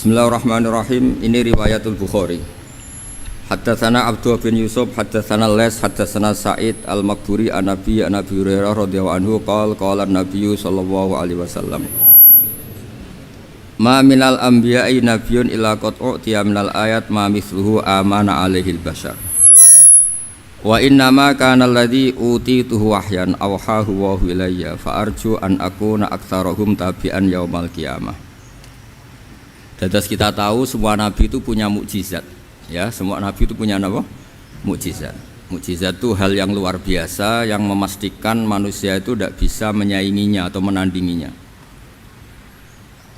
Bismillahirrahmanirrahim. Ini riwayatul Bukhari. Haddatsana Abdullah bin Yusuf, haddatsana Les, haddatsana Sa'id al-Maqburi an Nabi Hurairah radhiyallahu anhu qala an-nabiy sallallahu alaihi wasallam. Ma minal anbiya'i nabiyyun illa qad u'tiya minal ayat ma mithluhu amana alaihil bashar. Wa inna ma kana alladhi utituhu wahyan awhahu wa ilayya fa arju an akuna aktsarahum tabi'an yaumal qiyamah. Dadas kita tahu semua nabi itu punya mukjizat. Ya, semua nabi itu punya apa? Mukjizat. Mukjizat itu hal yang luar biasa yang memastikan manusia itu tidak bisa menyainginya atau menandinginya.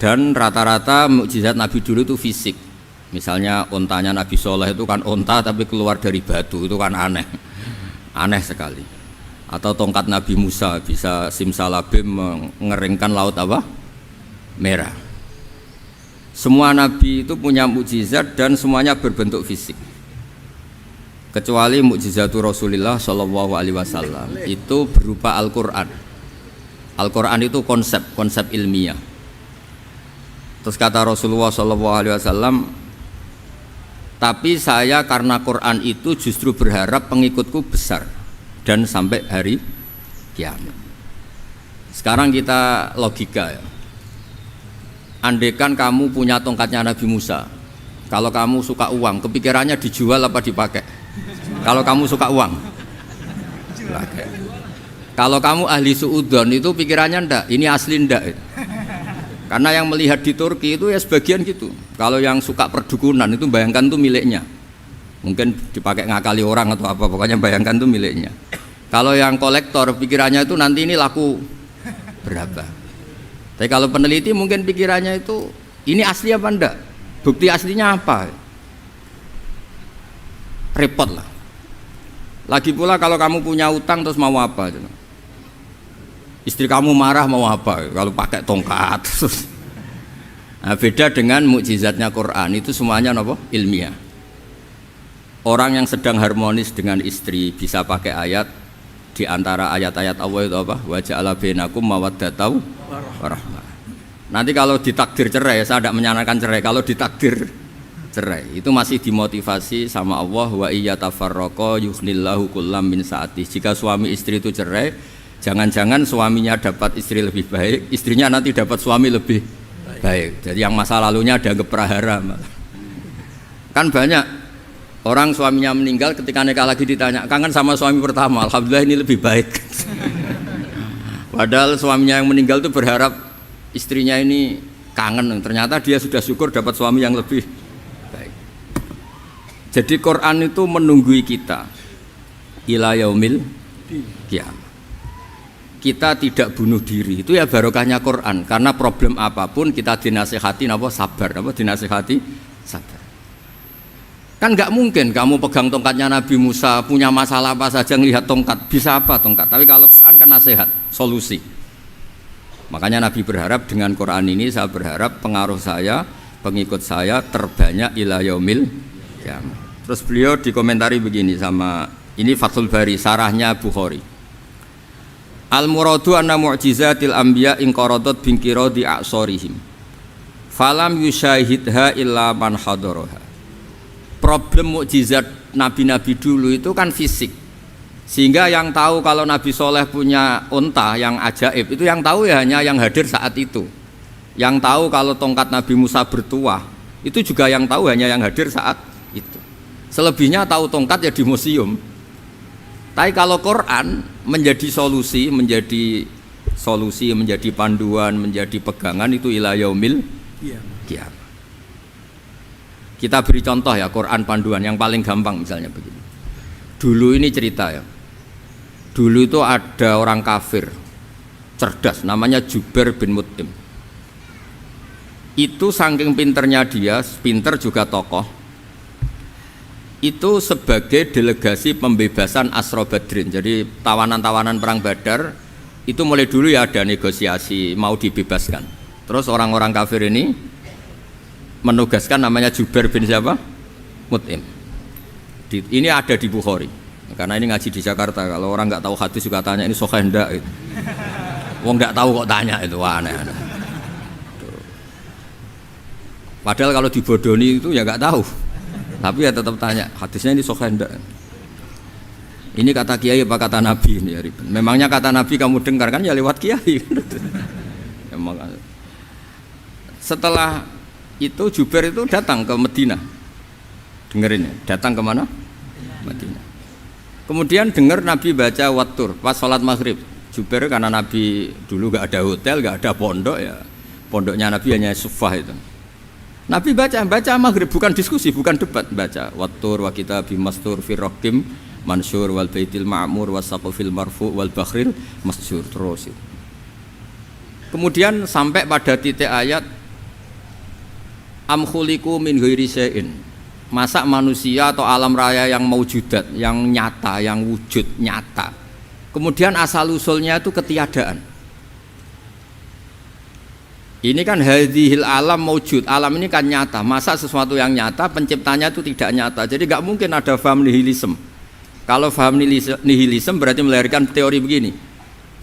Dan rata-rata mukjizat nabi dulu itu fisik. Misalnya ontanya Nabi Soleh itu kan onta tapi keluar dari batu, itu kan aneh. Aneh sekali. Atau tongkat Nabi Musa bisa simsalabim mengeringkan laut apa? Merah. Semua nabi itu punya mukjizat dan semuanya berbentuk fisik. Kecuali mukjizatul Rasulullah sallallahu alaihi wasallam itu berupa Al-Qur'an. Al-Qur'an itu konsep ilmiah. Terus kata Rasulullah sallallahu alaihi wasallam, tapi saya karena Quran itu justru berharap pengikutku besar dan sampai hari kiamat. Sekarang kita logika ya. Andaikan kamu punya tongkatnya Nabi Musa, kalau kamu suka uang, kepikirannya dijual apa dipakai? Kalau kamu suka uang, dipakai. Kalau kamu ahli suudon itu pikirannya ndak, ini asli ndak. Karena yang melihat di Turki itu ya sebagian gitu. Kalau yang suka perdukunan itu bayangkan itu miliknya. Mungkin dipakai ngakali orang atau apa, pokoknya bayangkan itu miliknya. Kalau yang kolektor pikirannya itu nanti ini laku berapa. Tapi kalau peneliti mungkin pikirannya itu ini asli apa enggak? Bukti aslinya apa? Repot lah. Lagi pula kalau kamu punya utang terus mau apa? Istri kamu marah mau apa? Kalau pakai tongkat. Nah, beda dengan mukjizatnya Quran itu semuanya apa? Ilmiah. Orang yang sedang harmonis dengan istri bisa pakai ayat di antara ayat-ayat Allah itu apa? Wa ja'ala bainakum mawaddatan warahmah. Nanti kalau ditakdir cerai, saya tidak menyarankan cerai. Kalau ditakdir cerai, itu masih dimotivasi sama Allah. Wa iyyatafarraqa yughnillahu kullam min sa'ati. Jika suami istri itu cerai, jangan-jangan suaminya dapat istri lebih baik, istrinya nanti dapat suami lebih baik. Jadi yang masa lalunya dianggap prahara malah. Kan banyak orang suaminya meninggal ketika nikah lagi ditanya, kangen sama suami pertama, alhamdulillah ini lebih baik. Padahal suaminya yang meninggal itu berharap istrinya ini kangen, ternyata dia sudah syukur dapat suami yang lebih baik. Jadi Quran itu menunggui kita ila yaumil qiyamah. Kita tidak bunuh diri, itu ya barokahnya Quran. Karena problem apapun kita dinasihati apa sabar, apa dinasihati sabar. Kan nggak mungkin kamu pegang tongkatnya Nabi Musa, punya masalah apa saja ngelihat tongkat, bisa apa tongkat. Tapi kalau Quran kan nasihat, solusi. Makanya Nabi berharap dengan Quran ini, saya berharap pengaruh saya, pengikut saya terbanyak ila yaumil qiyamah. Terus beliau dikomentari begini sama, ini Fathul Bari, sarahnya Bukhari. Al-muradu anna mu'jizatil anbiya inqaradat binqiradi a'sorihim. Falam yusyahidha illa man hadaraha. Problem mukjizat nabi-nabi dulu itu kan fisik, sehingga yang tahu kalau Nabi Soleh punya unta yang ajaib itu yang tahu ya hanya yang hadir saat itu. Yang tahu kalau tongkat Nabi Musa bertuah itu juga yang tahu hanya yang hadir saat itu. Selebihnya tahu tongkat ya di museum. Tapi kalau Quran menjadi solusi, menjadi panduan, menjadi pegangan itu ila yaumil qiyamah. Kita beri contoh ya, Quran panduan yang paling gampang misalnya begini. Dulu ini cerita ya. Dulu itu ada orang kafir cerdas namanya Jubair bin Mut'im. Itu saking pinternya dia, pinter juga tokoh. Itu sebagai delegasi pembebasan Asra Badrin. Jadi tawanan-tawanan perang Badar itu mulai dulu ya ada negosiasi mau dibebaskan. Terus orang-orang kafir ini menugaskan namanya Jubair bin siapa? Mut'im. Ini ada di Bukhari. Karena ini ngaji di Jakarta. Kalau orang nggak tahu hadis juga tanya ini sahih ndak gitu. Wong nggak tahu kok tanya itu aneh-aneh. Padahal kalau dibodoni itu ya nggak tahu. Tapi ya tetap tanya, hadisnya ini sahih enggak? Ini kata kiai apa kata nabi ini ya ribet. Memangnya kata nabi kamu dengar kan ya lewat kiai. Emang. Setelah itu Jubair itu datang ke Madinah. Dengerin ya, datang ke mana? Madinah. Kemudian dengar Nabi baca Wattur pas sholat maghrib. Jubair karena Nabi dulu gak ada hotel, gak ada pondok ya. Pondoknya Nabi hanya sufah itu. Nabi baca maghrib, bukan diskusi, bukan debat, baca Wattur wa kitabi mastur fi raqim mansur wal baitil ma'mur wasaqfil marfu wal bakhril masjur terus. Kemudian sampai pada titik ayat am khuliqu min ghairi syai'in. Masa manusia atau alam raya yang maujudat, yang nyata, yang wujud nyata. Kemudian asal usulnya itu ketiadaan. Ini kan hadhil alam maujud, alam ini kan nyata. Masa sesuatu yang nyata penciptanya itu tidak nyata. Jadi nggak mungkin ada faham nihilisme. Kalau faham nihilisme berarti melahirkan teori begini.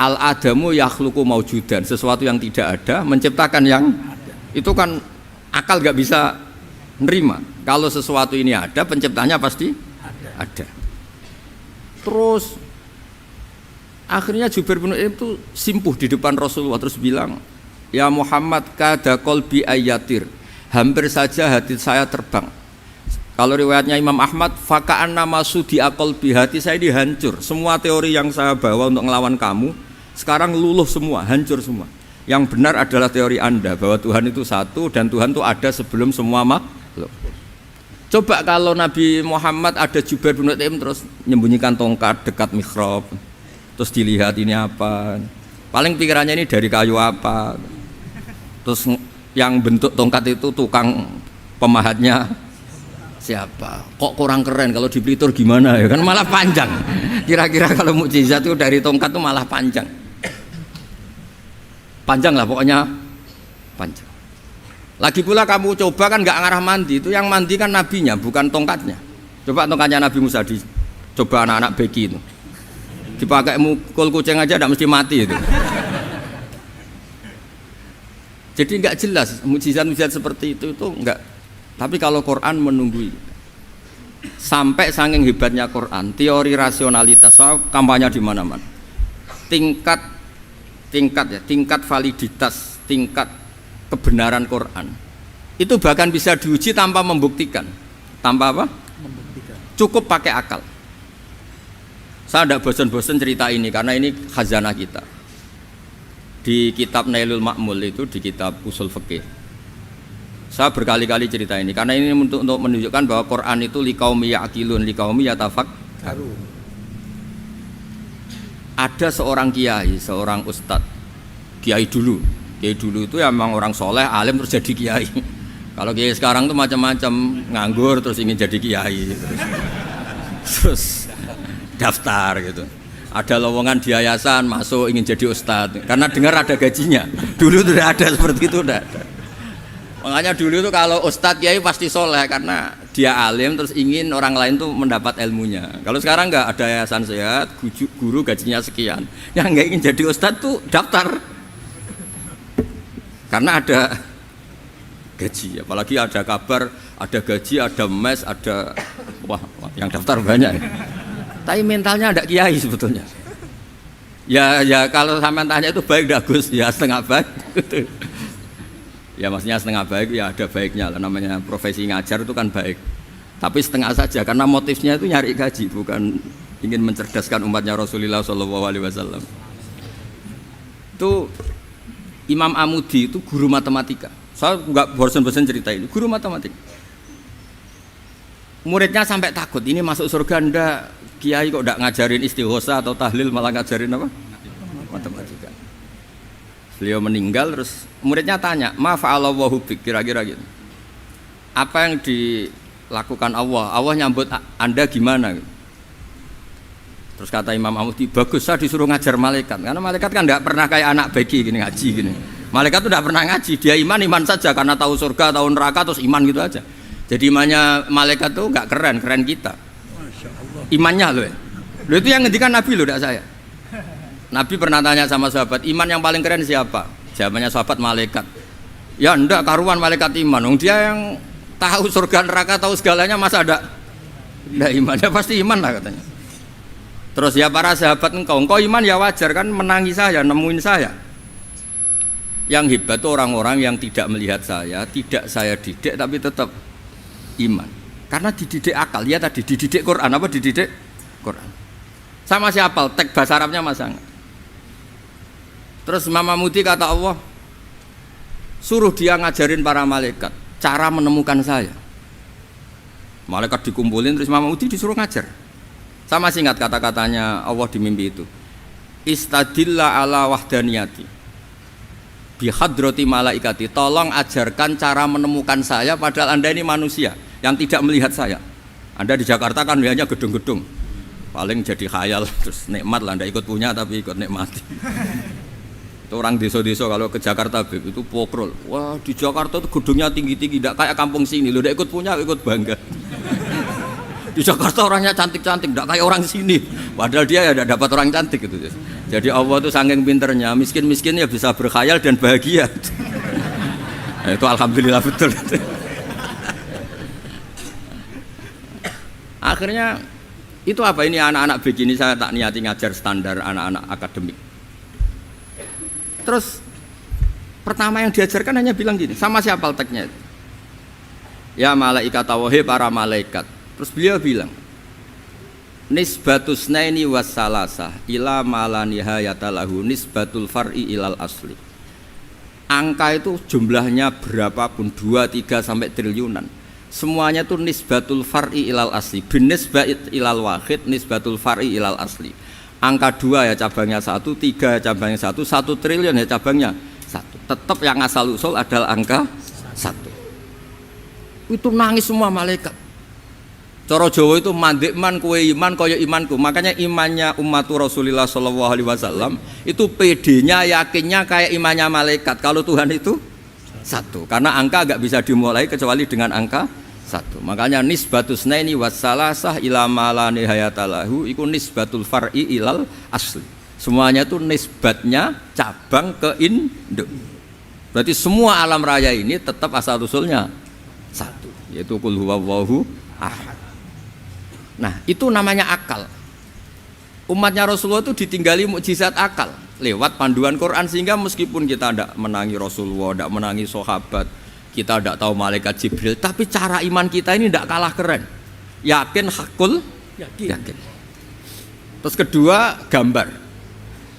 Al adamu yakhluqu maujudan, sesuatu yang tidak ada menciptakan yang itu kan akal nggak bisa nerima. Kalau sesuatu ini ada, penciptanya pasti ada. Terus akhirnya Jubair bin Mut'im itu simpuh di depan Rasulullah terus bilang, ya Muhammad kada qalbi ayatir, hampir saja hati saya terbang. Kalau riwayatnya Imam Ahmad, faka'anna masudi aqalbi, hati saya dihancur. Semua teori yang saya bawa untuk ngelawan kamu sekarang luluh semua, hancur semua. Yang benar adalah teori Anda bahwa Tuhan itu satu dan Tuhan itu ada sebelum semua makhluk. Coba kalau Nabi Muhammad ada Jubair bin Mut'im terus menyembunyikan tongkat dekat mihrab, terus dilihat ini apa, paling pikirannya ini dari kayu apa, terus yang bentuk tongkat itu tukang pemahatnya siapa, kok kurang keren, kalau di Blitar gimana ya kan malah panjang. Kira-kira kalau mukjizat itu dari tongkat itu malah panjang lah pokoknya panjang. Lagi pula kamu coba kan nggak ngarah mandi, itu yang mandi kan nabinya bukan tongkatnya. Coba tongkatnya Nabi Musa coba anak-anak beki itu dipakai mukul kucing aja tidak mesti mati itu. Jadi nggak jelas mukjizat-mukjizat seperti itu nggak. Tapi kalau Quran menunggui sampai saking hebatnya Quran, teori rasionalitas soal kampanye di mana-mana, tingkat validitas, tingkat kebenaran Quran itu bahkan bisa diuji tanpa membuktikan. Tanpa apa? Membuktikan. Cukup pakai akal. Saya tidak bosan-bosan cerita ini karena ini khazanah kita. Di kitab Nailul Ma'mul itu, di kitab usul fikih, saya berkali-kali cerita ini karena ini untuk menunjukkan bahwa Quran itu liqaumi ya'qilun, liqaumi yatafakkarun. Ada seorang kiai, seorang ustadz, kiai dulu itu ya memang orang soleh, alim terus jadi kiai. Kalau kiai sekarang tuh macam-macam, nganggur terus ingin jadi kiai, terus daftar gitu. Ada lowongan di yayasan masuk ingin jadi ustadz karena dengar ada gajinya. Dulu tidak ada seperti itu, tidak ada. Makanya dulu tuh kalau ustadz kiai pasti soleh karena dia alim terus ingin orang lain tuh mendapat ilmunya. Kalau sekarang nggak ada yayasan sehat, guru gajinya sekian, yang nggak ingin jadi ustadz tuh daftar. Karena ada gaji, apalagi ada kabar, ada gaji, ada mes, ada wah yang daftar banyak. Tapi mentalnya ada kiai sebetulnya. Ya kalau sampean tanya itu baik dah Gus, ya setengah baik. Ya maksudnya setengah baik ya ada baiknya lah, namanya profesi ngajar itu kan baik. Tapi setengah saja karena motifnya itu nyari gaji, bukan ingin mencerdaskan umatnya Rasulullah SAW. Itu Imam Amudi itu guru matematika. Saya nggak bosan-bosan cerita ini. Guru matematika. Muridnya sampai takut, ini masuk surga ndak? Kiai kok ndak ngajarin istighosa atau tahlil, malah ngajarin apa? Matematika. Beliau meninggal terus muridnya tanya, "Ma fa'alallahu bik?" Kira-kira gitu. Apa yang dilakukan Allah? Allah nyambut Anda gimana? Terus kata Imam Amudi, bagus saya disuruh ngajar malaikat. Karena malaikat kan tidak pernah kayak anak beki gini ngaji gini. Malaikat itu tidak pernah ngaji, dia iman saja karena tahu surga, tahu neraka terus iman gitu aja. Jadi imannya malaikat tuh nggak keren kita. Imannya loh. Loh itu yang ngendikan Nabi loh, tidak saya. Nabi pernah tanya sama sahabat, iman yang paling keren siapa? Jawabannya sahabat malaikat. Ya ndak karuan malaikat iman. Wong dia yang tahu surga neraka, tahu segalanya, masa ada ndak iman? Ya pasti iman lah katanya. Terus ya para sahabat engkau iman ya wajar kan, menangi saya, nemuin saya. Yang hebat itu orang-orang yang tidak melihat saya, tidak saya didik tapi tetap iman. Karena dididik akal, ya tadi dididik Quran, apa dididik Quran. Sama siapa? Teks bahasa Arabnya masang. Terus Mama Mudi kata Allah, suruh dia ngajarin para malaikat cara menemukan saya. Malaikat dikumpulin, terus Mama Mudi disuruh ngajar. Sama singkat kata-katanya Allah di mimpi itu. Istadilla ala wahdaniyati bihadrati malaikati, tolong ajarkan cara menemukan saya padahal Anda ini manusia yang tidak melihat saya. Anda di Jakarta kan hanya gedung-gedung, paling jadi khayal, terus nikmat lah, Anda ikut punya tapi ikut nikmati. Itu orang desa-desa kalau ke Jakarta itu pokrol, wah di Jakarta itu gedungnya tinggi-tinggi, tidak kayak kampung sini, lo udah ikut punya, ikut bangga. Di Jakarta orangnya cantik-cantik, tidak kayak orang sini, padahal dia ya tidak dapat orang cantik gitu. Jadi Allah itu saking pinternya, miskin-miskin ya bisa berkhayal dan bahagia. Nah, itu alhamdulillah betul. Akhirnya itu apa ini anak-anak begini saya tak niati ngajar standar anak-anak akademik. Terus pertama yang diajarkan hanya bilang gini, sama siapa teknya itu? Ya malaikat wahai para malaikat. Terus beliau bilang, nisbatus naini wassalasah ila mala nihayata lahu nisbatul far'i ilal asli. Angka itu jumlahnya berapapun 2, 3 sampai triliunan, semuanya itu nisbatul far'i ilal asli. Bin nisbat ilal wahid nisbatul far'i ilal asli. Angka 2 ya cabangnya 1, 3 ya cabangnya 1, 1 triliun ya cabangnya 1. Tetap yang asal usul adalah angka 1. Itu nangis semua malaikat. Cara Jawa itu mandekman kue iman kaya imanku. Makanya imannya umat Rasulullah sallallahu alaihi wasallam itu PD-nya, yakinnya kayak imannya malaikat. Kalau Tuhan itu 1. Karena angka enggak bisa dimulai kecuali dengan angka 1. Makanya nisbatus naini wassalasah ila ma la nihayata lahu iku nisbatul far'i ilal asli. Semuanya itu nisbatnya cabang ke induk. Berarti semua alam raya ini tetap asal usulnya 1, yaitu qul huwallahu ahad. Nah itu namanya akal. Umatnya Rasulullah itu ditinggali mukjizat akal lewat panduan Quran, sehingga meskipun kita tidak menangi Rasulullah, tidak menangi sahabat, kita tidak tahu malaikat Jibril, tapi cara iman kita ini tidak kalah keren. Yakin, hakul, yakin. Terus kedua, gambar.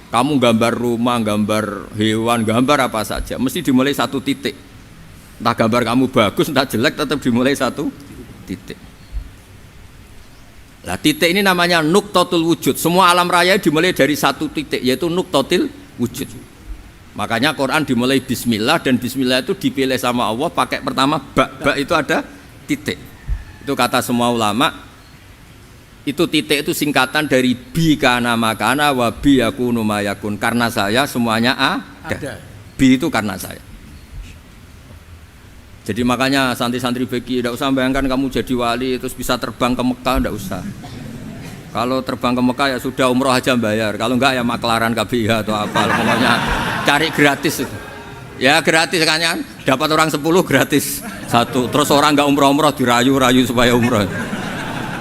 Kamu gambar rumah, gambar hewan, gambar apa saja, mesti dimulai 1 titik. Entah gambar kamu bagus, entah jelek, tetap dimulai 1 titik. Nah titik ini namanya nuqtatul wujud. Semua alam raya dimulai dari 1 titik, yaitu nuqtatil wujud. Makanya Quran dimulai bismillah, dan bismillah itu dipilih sama Allah pakai pertama ba itu ada titik. Itu kata semua ulama, itu titik itu singkatan dari bi kana makana wa bi yakunu mayakun. Karena saya semuanya ada. Bi itu karena saya. Jadi makanya santri-santri bagi tidak usah bayangkan kamu jadi wali terus bisa terbang ke Mekah, tidak usah. Kalau terbang ke Mekah ya sudah umroh aja bayar. Kalau enggak ya maklaran KBH atau apa, pokoknya cari gratis itu. Ya gratis kan, dapat orang 10 gratis 1. Terus orang enggak umroh-umroh dirayu-rayu supaya umroh.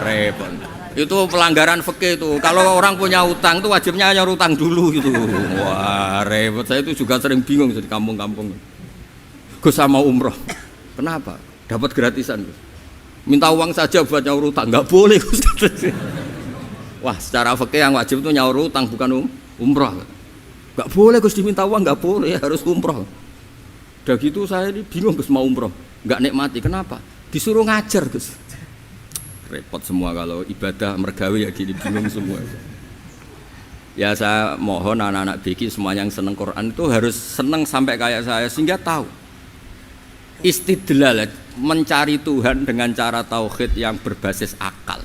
Repot. Itu pelanggaran fikih itu. Kalau orang punya utang itu wajibnya hanya utang dulu gitu. Wah repot. Saya itu juga sering bingung di kampung-kampung. Gus sama umroh. Kenapa? Dapat gratisan. Minta uang saja buat nyaur utang, nggak boleh. Wah, secara fikih yang wajib itu nyaur utang bukan umroh. Nggak boleh Gus diminta uang, nggak boleh, harus umroh. Udah gitu saya ini bingung Gus mau umroh, nggak nikmati. Kenapa? Disuruh ngajar Gus. Repot semua kalau ibadah mergawe ya gini, bingung semua. Ya saya mohon anak-anak BK semuanya yang seneng Quran itu harus seneng sampai kayak saya, sehingga tahu istidlal, mencari Tuhan dengan cara tauhid yang berbasis akal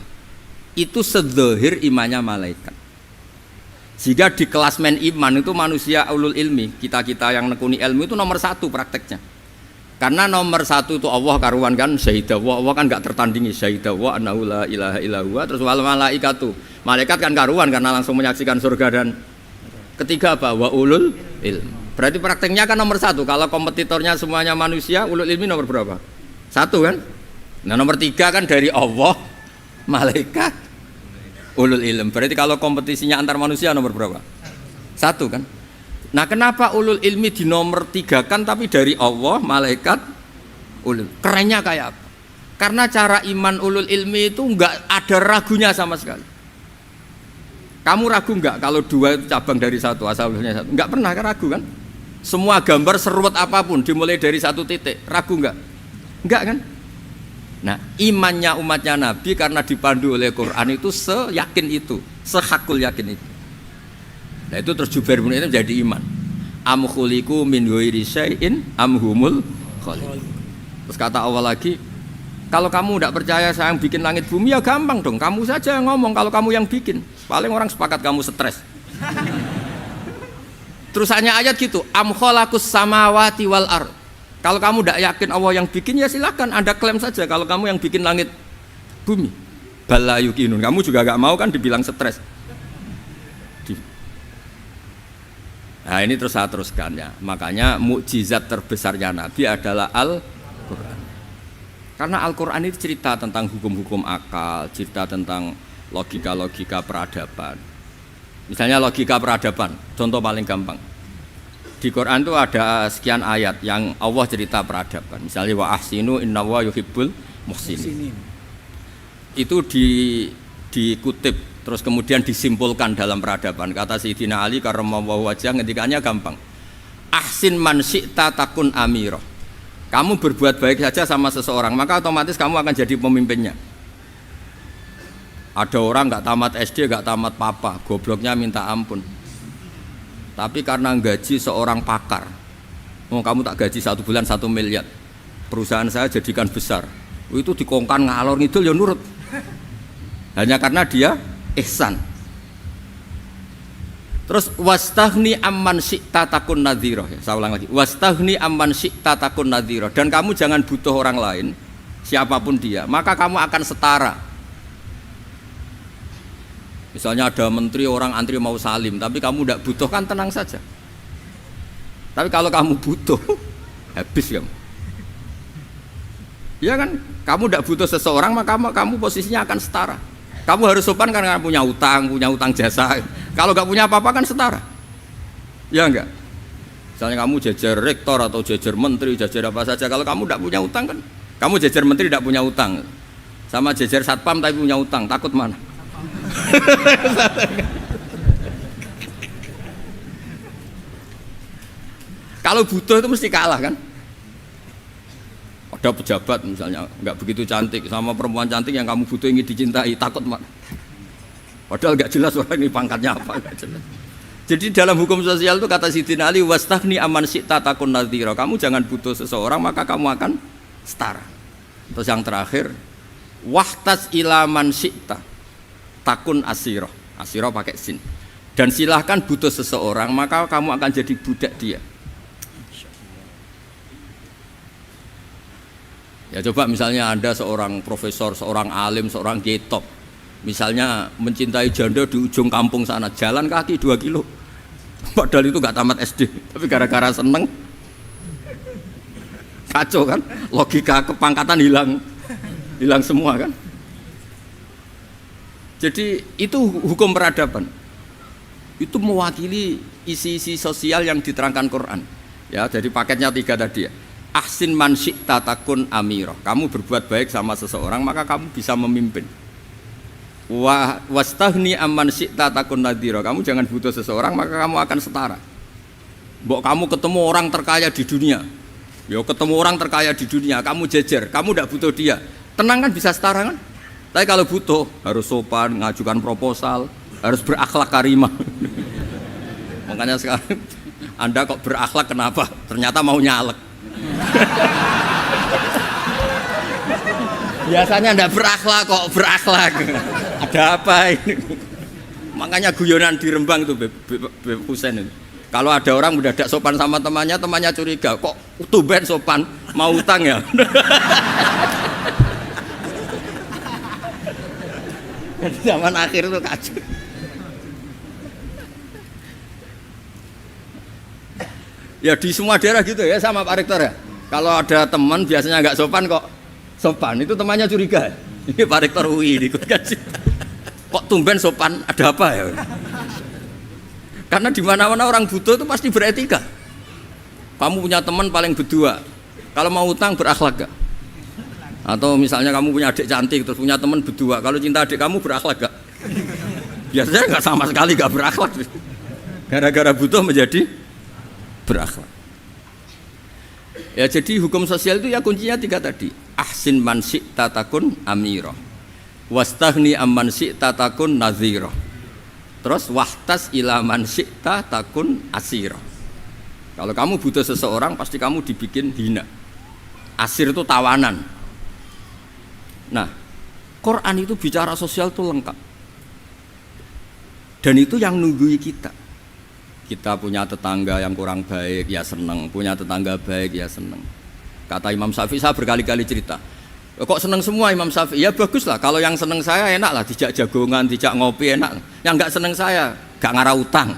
itu sedzahir imannya malaikat. Jika di klasmen iman itu manusia ulul ilmi, kita-kita yang nekuni ilmu itu nomor 1 prakteknya. Karena nomor 1 itu Allah karuan kan, syahidah Allah kan gak tertandingi, syahidah wa annahu la ilaha illallah. Terus wal malaikatu, malaikat kan karuan karena langsung menyaksikan surga. Dan ketiga apa? Wa ulul ilmi. Berarti prakteknya kan nomor 1. Kalau kompetitornya semuanya manusia, ulul ilmi nomor berapa? 1 kan? Nah nomor 3 kan dari Allah, malaikat, ulul ilm. Berarti kalau kompetisinya antar manusia nomor berapa? 1 kan? Nah kenapa ulul ilmi di nomor 3 kan tapi dari Allah, malaikat, ulul? Kerennya kayak apa? Karena cara iman ulul ilmi itu enggak ada ragunya sama sekali. Kamu ragu enggak kalau 2 itu cabang dari 1, asal-usulnya 1? Enggak pernah kan ragu kan? Semua gambar seruat apapun dimulai dari 1 titik, ragu enggak? Enggak kan? Nah imannya umatnya Nabi karena dipandu oleh Quran itu seyakin itu, sehakul yakin itu. Nah itu terus Jubair bin Mut'im jadi iman. Am khuliqu min ghairi syai'in am humul khaliq. Terus kata Allah lagi, kalau kamu tidak percaya saya yang bikin langit bumi ya gampang dong, kamu saja yang ngomong kalau kamu yang bikin. Paling orang sepakat kamu stres. Terusannya ayat gitu, am khalaqus samawati wal ard. Kalau kamu tidak yakin Allah yang bikin ya silakan Anda klaim saja kalau kamu yang bikin langit bumi. Bala yuqinun. Kamu juga gak mau kan dibilang stres. Nah ini terus saya teruskan ya. Makanya mukjizat terbesarnya Nabi adalah Al-Quran. Karena Al-Quran itu cerita tentang hukum-hukum akal, cerita tentang logika-logika peradaban. Misalnya logika peradaban, contoh paling gampang. Di Quran itu ada sekian ayat yang Allah cerita peradaban. Misalnya wa ahsinu innallaha yuhibbul muhsinin. Itu dikutip terus kemudian disimpulkan dalam peradaban. Kata Sayyidina Ali karramallahu wajhah ngendikannya gampang. Ahsin man syi'ta takun amira. Kamu berbuat baik saja sama seseorang, maka otomatis kamu akan jadi pemimpinnya. Ada orang nggak tamat SD, nggak tamat papa, gobloknya minta ampun. Tapi karena gaji seorang pakar, kamu tak gaji 1 bulan 1 miliar, perusahaan saya jadikan besar. Itu dikongkan ngalor ngidul ya nurut. Hanya karena dia ihsan. Terus wastaghni amman syi'ta takun nadhira. Saya ulang lagi. Wastaghni amman syi'ta takun nadhira. Dan kamu jangan butuh orang lain, siapapun dia, maka kamu akan setara. Misalnya ada menteri orang antri mau salim, tapi kamu tidak butuh kan tenang saja. Tapi kalau kamu butuh, habis kamu. Ya kan, kamu tidak butuh seseorang, maka kamu posisinya akan setara. Kamu harus sopan karena punya utang jasa. Kalau nggak punya apa-apa kan setara. Ya enggak? Misalnya kamu jajar rektor atau jajar menteri, jajar apa saja. Kalau kamu tidak punya utang kan, kamu jajar menteri tidak punya utang. Sama jajar satpam tapi punya utang, takut mana? Kalau butuh itu mesti kalah kan? Ada pejabat misalnya nggak begitu cantik sama perempuan cantik yang kamu butuh ingin dicintai, takut mak. Padahal nggak jelas orang ini pangkatnya apa, nggak jelas. Jadi dalam hukum sosial itu kata Sayyidina Ali, wastaghni amman syi'ta takun nadhira. Kamu jangan butuh seseorang maka kamu akan setara. Terus yang terakhir, wahtas ila man syi'ta takun asira. Asira pakai sin. Dan silahkan butuh seseorang maka kamu akan jadi budak dia. Ya coba misalnya Anda seorang profesor, seorang alim, seorang kiai top, misalnya mencintai janda di ujung kampung sana, jalan kaki 2 kilo, padahal itu gak tamat SD, tapi gara-gara seneng, kacau kan, logika kepangkatan hilang semua kan. Jadi itu hukum peradaban, itu mewakili isi-isi sosial yang diterangkan Quran. Ya, jadi paketnya 3 tadi ya. Ahsin man syi'ta takun amira. Kamu berbuat baik sama seseorang maka kamu bisa memimpin. Wastaghni amman syi'ta takun nadhira. Kamu jangan butuh seseorang maka kamu akan setara. Mbok kamu ketemu orang terkaya di dunia. Ya ketemu orang terkaya di dunia, kamu jejer, kamu tidak butuh dia. Tenang kan bisa setara kan? Tapi kalau butuh harus sopan, ngajukan proposal, harus berakhlak karimah. Makanya sekarang Anda kok berakhlak kenapa? Ternyata mau nyalek. Biasanya ndak berakhlak kok berakhlak. Ada apa ini? Makanya guyonan di Rembang itu Beb Husain itu. Kalau ada orang udah tidak sopan sama temannya, temannya curiga, kok tumben sopan, mau utang ya? Zaman akhir itu kacau. Ya di semua daerah gitu ya sama Pak Rektor ya. Kalau ada teman biasanya nggak sopan kok sopan, itu temannya curiga. Ini Pak Rektor UI ikut kaji. Kok tumben sopan, ada apa ya? Karena di mana-mana orang butuh itu pasti beretika. Kamu punya teman paling berdua, kalau mau utang berakhlak gak? Atau misalnya kamu punya adik cantik terus punya teman berdua, kalau cinta adik kamu berakhlak gak? Biasanya nggak sama sekali nggak berakhlak. Gara-gara butuh menjadi berakhlak. Ya jadi hukum sosial itu ya kuncinya 3 tadi. Ahsin man syi'ta takun amira. Wastaghni amman syi'ta takun nadhira. Terus wahtas ila man syi'ta takun asira. Kalau kamu butuh seseorang pasti kamu dibikin hina. Asir itu tawanan. Nah, Quran itu bicara sosial itu lengkap. Dan itu yang nunggui kita. Kita punya tetangga yang kurang baik, ya seneng. Punya tetangga baik, ya seneng. Kata Imam Syafi'i, saya berkali-kali cerita. Kok seneng semua Imam Syafi'i? Ya bagus lah. Kalau yang seneng saya enak lah. Dijak jagongan, dijak ngopi enak. Yang nggak seneng saya, gak ngarah utang.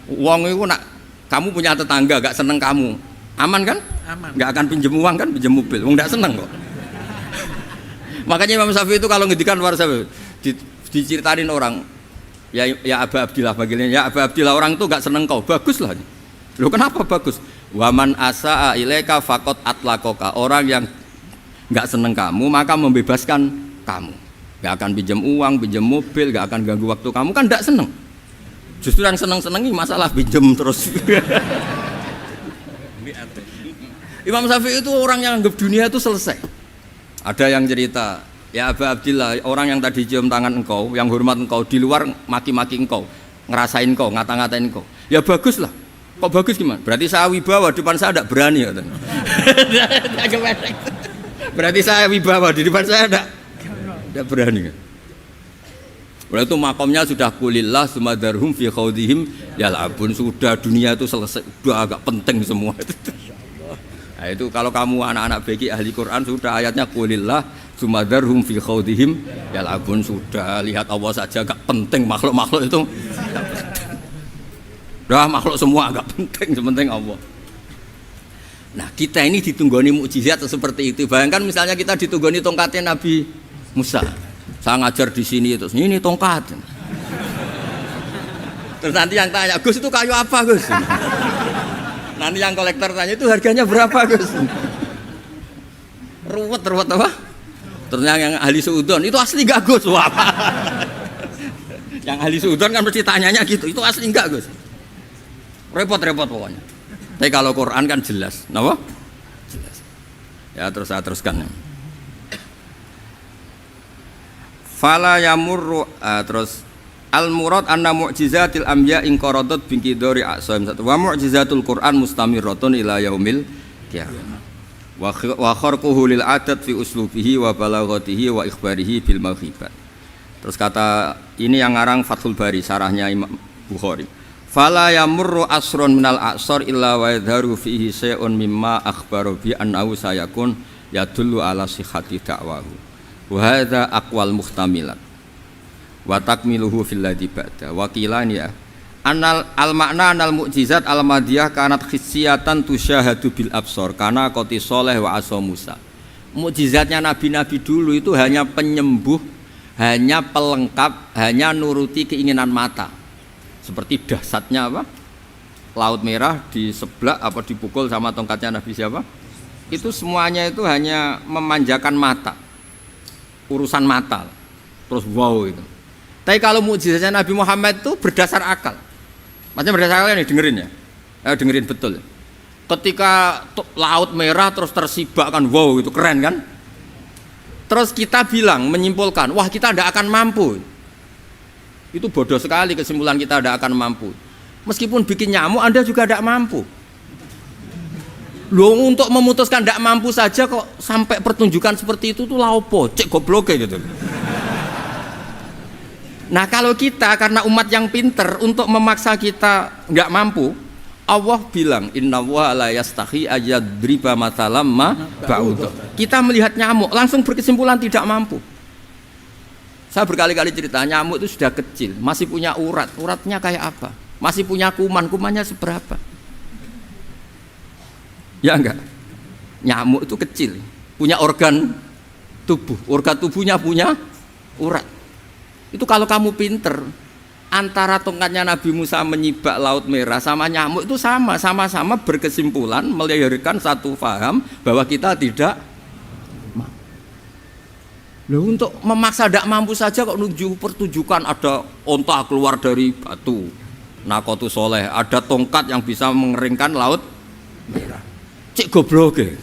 Uang itu nak, kamu punya tetangga gak seneng kamu. Aman kan? Aman. Gak akan pinjem uang kan, pinjem mobil. Uang gak seneng kok. Makanya Imam Syafi'i itu kalau ngedikan luar Syafi'i, diceritain orang. Ya Aba Abdillah bagiannya, ya Aba Abdillah orang itu gak seneng kau, bagus lah. Loh kenapa bagus? Waman asa'a ilaika faqad atlaqaka. Orang yang gak seneng kamu maka membebaskan kamu. Gak akan pinjam uang, pinjam mobil, gak akan ganggu waktu kamu, kan gak seneng. Justru yang seneng-senengi masalah pinjam terus. Imam Syafi'i itu orang yang anggap dunia itu selesai. Ada yang cerita, ya Aba Abdillah, orang yang tadi cium tangan engkau, yang hormat engkau, di luar maki-maki engkau, ngerasain engkau, ngata-ngatain engkau. Ya bagus lah. Kok bagus gimana? Berarti saya wibawa, depan saya tidak berani. Berarti saya wibawa, di depan saya tidak berani. Berarti itu makomnya sudah kulillah sumadarhum fi khawdihim yal'abun. Sudah dunia itu selesai, sudah agak penting semua. Nah itu kalau kamu anak-anak beki ahli Quran sudah ayatnya kulillah sumadarhum fi khawdihim yal'abun. Sudah lihat Allah saja agak penting, makhluk-makhluk itu dah makhluk semua agak penting, sepenting Allah. Nah kita ini ditunggoni mukjizat seperti itu. Bayangkan misalnya kita ditunggoni tongkatnya Nabi Musa. Saya ngajar di sini terus ini tongkat. Terus nanti yang tanya, Gus itu kayu apa Gus? Nanti yang kolektor tanya itu harganya berapa Gus? Ruwet apa? Terus yang ahli suudon itu asli gak Gus? Wah. Yang ahli suudon kan mesti tanyanya gitu, itu asli enggak Gus? Repot-repot pokoknya. Tapi kalau Quran kan jelas, kenapa? Jelas. Ya terus saya teruskan. Fala yamurru terus al murad anna mu'jizatil anbiya in qaradat binqidari aqsam wa mu'jizatul Quran mustamirratun ila yaumil qiyamah. Wa kharquhu lil adat fi uslubihi wa balaghatihi wa ikhbarihi bil mawhibat. Terus kata ini yang ngarang Fathul Bari sarahnya Imam Bukhari. Fala yamurru asrun minal aqsar illa wa yadharu fihi syai'un mimma akhbaru bi annahu sayakun yadullu ala sihhati da'wahu. Wa hadza aqwal muhtamilat. Wa takmiluhu fil ladzi ba'da. Wa qilani ya. Anal al makna anal mukjizat al madiyah kanat khissiyatan tusyahadu bil absar kana qoti soleh wa asa Musa. Mukjizatnya nabi-nabi dulu itu hanya penyembuh, hanya pelengkap, hanya nuruti keinginan mata. Seperti dahsyatnya apa? Laut Merah diseblak apa dipukul sama tongkatnya Nabi siapa? Itu semuanya itu hanya memanjakan mata. Urusan mata. Terus wow itu. Tapi kalau mukjizatnya Nabi Muhammad itu berdasar akal. Maksudnya berdasar akal nih dengerin ya. Dengerin betul. Ketika Laut Merah terus tersibak kan wow itu keren kan? Terus kita bilang menyimpulkan, wah kita tidak akan mampu. Itu bodoh sekali kesimpulan kita tidak akan mampu. Meskipun bikin nyamuk Anda juga tidak mampu. Loh untuk memutuskan tidak mampu saja kok sampai pertunjukan seperti itu tuh laopo, cek goblok gitu. Nah kalau kita karena umat yang pinter untuk memaksa kita nggak mampu, Allah bilang innallaha la yastahi ayadriba mathalam ma ba'ud. Kita melihat nyamuk langsung berkesimpulan tidak mampu. Saya berkali-kali cerita nyamuk itu sudah kecil, masih punya urat. Uratnya kayak apa? Masih punya kuman, kumannya seberapa? Ya enggak? Nyamuk itu kecil, punya organ tubuhnya punya urat. Itu kalau kamu pinter, antara tongkatnya Nabi Musa menyibak Laut Merah sama nyamuk itu sama-sama berkesimpulan melahirkan satu paham bahwa kita tidak mampu. Loh, untuk memaksa tidak mampu saja kok nunjuk pertunjukan ada onta keluar dari batu, Nakotu Soleh, ada tongkat yang bisa mengeringkan Laut Merah. Cik goblok ya.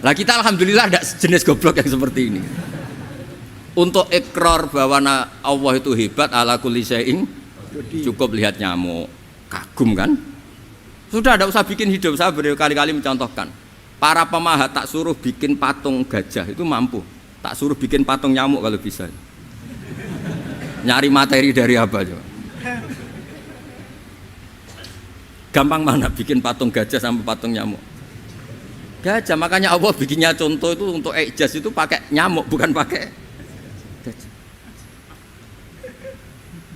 Lah kita alhamdulillah tidak jenis goblok yang seperti ini. Untuk ikrar bahwa Allah itu hebat ala kulli syai'in, cukup lihat nyamuk, kagum kan? Sudah, tidak usah bikin hidup. Saya berkali-kali mencontohkan. Para pemahat tak suruh bikin patung gajah itu mampu, tak suruh bikin patung nyamuk kalau bisa. Nyari materi dari apa coba? Gampang mana bikin patung gajah sama patung nyamuk? Gajah, makanya Allah bikinnya contoh itu untuk ijaz itu pakai nyamuk bukan pakai gajah.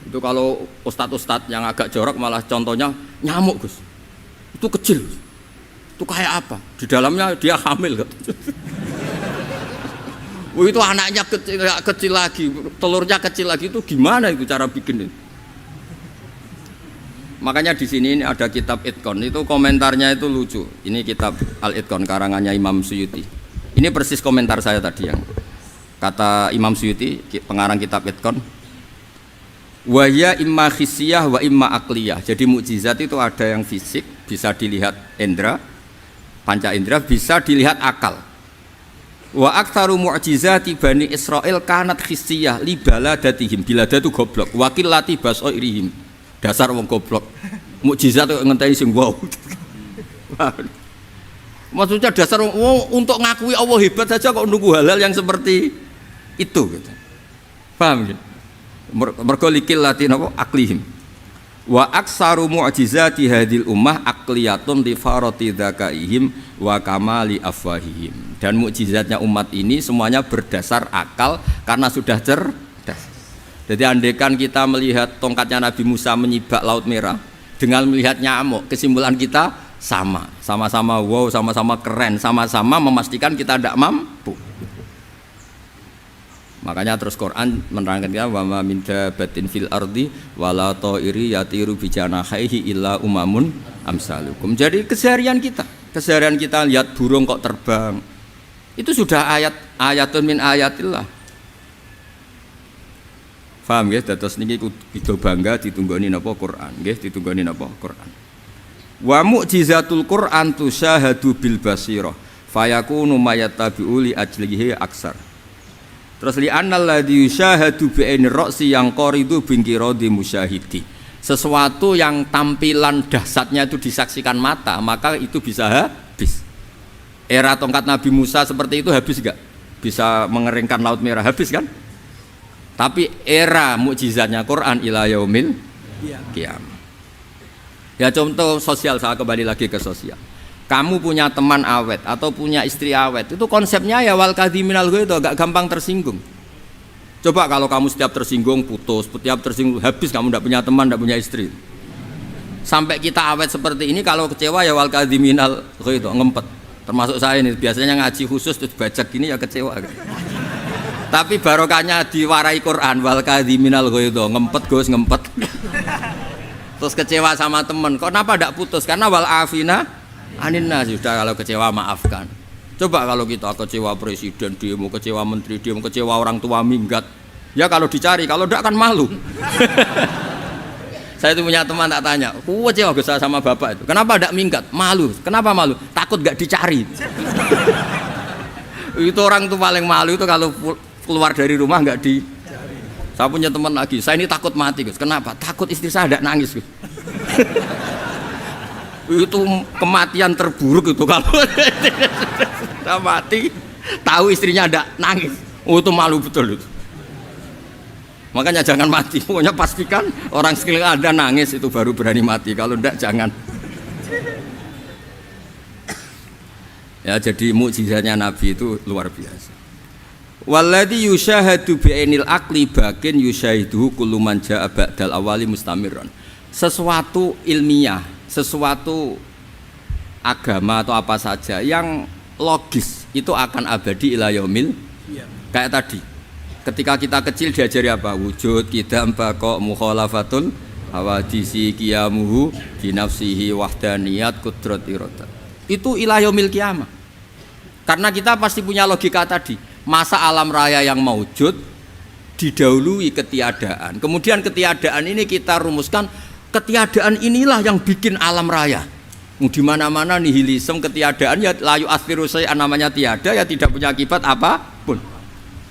Itu kalau ustadz-ustadz yang agak jorok malah contohnya nyamuk Gus. Itu kecil. Itu kayak apa? Di dalamnya dia hamil kan? Itu anaknya kecil lagi, telurnya kecil lagi, itu gimana itu cara bikin itu? Makanya di sini ini ada kitab Itqon, itu komentarnya itu lucu. Ini kitab Al-Itqon karangannya Imam Suyuti. Ini persis komentar saya tadi yang kata Imam Suyuti, pengarang kitab Itqon. Wa ya imma khissiyah wa imma aqliyah. Jadi mukjizat itu ada yang fisik, bisa dilihat indra, panca indra, bisa dilihat akal. Wa aktsaru mu'jizati Bani Israil kanat khissiyah li baladatihim. Bilada itu goblok, wa qillati basairihim. Dasar wong goblok. Mukjizat kok ngenteni sing wow. Maksudnya dasar wong untuk ngakui Allah hebat saja kok nunggu halal yang seperti itu gitu. Paham gitu? Mergo likil latin apa aklihim. Wa aksaru mu'jizati hadil ummah aqliyatun li farati dzakaihim wa kamali afwahihim. Dan mukjizatnya umat ini semuanya berdasar akal karena sudah cerdas. Jadi andaikan kita melihat tongkatnya Nabi Musa menyibak Laut Merah dengan melihat nyamuk, kesimpulan kita sama-sama wow, sama-sama keren, sama-sama memastikan kita tidak mampu. Makanya terus Quran menerangkan kita wa ma min dabatin fil ardi wala ta'iri yatiru bi janahihi illa umamun amsalukum. Jadi keseharian kita lihat burung kok terbang. Itu sudah ayatun min ayatillah. Paham nggih? Dados niki kudu bangga ditunggoni napa Quran, nggih, ditunggoni napa Quran. Wa mu'jizatul Quran tusyahadu bil basirah fayakunu mayattabi'u li ajlihi aksar. Terus li annal ladzi yusyahadu bi ainir ra'si yang qaridu bingkiradi musyahidi. Sesuatu yang tampilan dahsyatnya itu disaksikan mata, maka itu bisa habis. Era tongkat Nabi Musa seperti itu habis enggak? Bisa mengeringkan Laut Merah, habis kan? Tapi era mukjizatnya Quran ila yaumil qiyamah. Ya contoh sosial, saya kembali lagi ke sosial. Kamu punya teman awet atau punya istri awet, itu konsepnya ya wal kadhiminal ghaidh, agak gampang tersinggung. Coba kalau kamu setiap tersinggung putus, setiap tersinggung habis, kamu tidak punya teman, tidak punya istri. Sampai kita awet seperti ini, kalau kecewa ya wal kadhiminal ghaidh, ngempet. Termasuk saya ini biasanya ngaji khusus terus baca gini ya kecewa. Tapi barokahnya diwarai Quran wal kadhiminal ghaidh, ngempet Gus, ngempet. Terus kecewa sama teman, kok kenapa tidak putus? Karena wal afina aninna, sudah kalau kecewa maafkan. Coba kalau kita kecewa presiden demo, kecewa menteri demo, kecewa orang tua minggat, ya kalau dicari, kalau tidak kan malu. Saya itu punya teman tak tanya, kecewa Gus sama bapak itu, kenapa tidak minggat? Malu. Kenapa malu? Takut gak dicari. Itu orang tuh paling malu itu kalau keluar dari rumah nggak di. Saya punya teman lagi, saya ini takut mati Gus. Kenapa? Takut istri saya tidak nangis Gus. Itu kematian terburuk itu kalau sudah mati, tahu istrinya tidak nangis. Oh itu malu betul itu. Makanya jangan mati. Pokoknya pastikan orang sekeliling ada nangis itu baru berani mati. Kalau tidak jangan. Ya jadi mukjizatnya Nabi itu luar biasa. Walladzi yusyahadu bi'ainil aqli bakin yusyahiduhu kullu man jaa ba'dal awali mustamirron. Sesuatu ilmiah, sesuatu agama atau apa saja yang logis itu akan abadi ila yaumil. Kayak tadi ketika kita kecil diajari apa? Wujud, qidam, baqa, mukhalafatul hawadisi, qiyamuhu binafsihi, wahdaniyat, qudrat, iradah. Itu ila yaumil qiyamah. Karena kita pasti punya logika tadi. Masa alam raya yang maujud didahului ketiadaan. Kemudian ketiadaan ini kita rumuskan, ketiadaan inilah yang bikin alam raya. Di mana-mana nihilisme, ketiadaan ya layu asfiru say'an, namanya tiada ya tidak punya akibat apapun.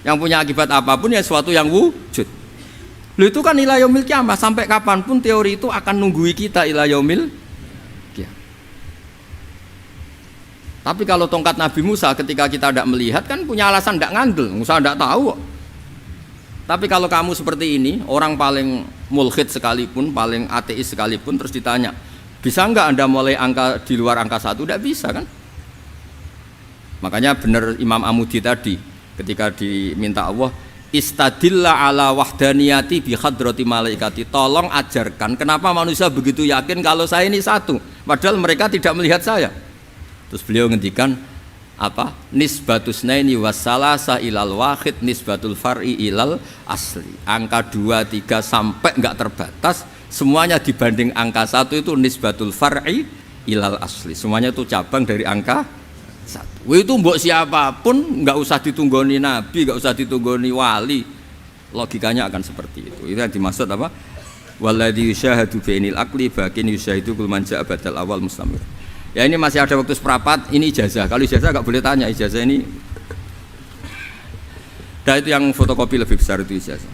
Yang punya akibat apapun ya sesuatu yang wujud. Lalu itu kan ila yaumil qiyamah, sampai kapanpun teori itu akan nunggui kita ila yaumil qiyamah. Tapi kalau tongkat Nabi Musa ketika kita tidak melihat kan punya alasan tidak ngandel, Musa tidak tahu. Tapi kalau kamu seperti ini, orang paling mulhid sekalipun, paling ateis sekalipun, terus ditanya, bisa enggak Anda mulai angka di luar angka 1? Tidak bisa kan? Makanya benar Imam Amudi tadi ketika diminta Allah, istadilla ala wahdaniyati bi hadrati malaikati, tolong ajarkan kenapa manusia begitu yakin kalau saya ini satu padahal mereka tidak melihat saya. Terus beliau ngendikan apa? Nisbatus naini wassalasa ilal wahid nisbatul far'i ilal asli. Angka 2, 3 sampai enggak terbatas, semuanya dibanding angka 1 itu nisbatul far'i ilal asli. Semuanya itu cabang dari angka 1. Itu mbok siapapun enggak usah ditunggoni nabi, enggak usah ditunggoni wali. Logikanya akan seperti itu. Itu yang dimaksud apa? Walladzi yusyahadu bainil aqli bakin yusyahidu kul man ja'a badal awal mustamir. Ya ini masih ada waktu seperempat, ini ijazah. Kalau ijazah enggak boleh tanya, ijazah ini. Nah itu yang fotokopi lebih besar itu ijazah.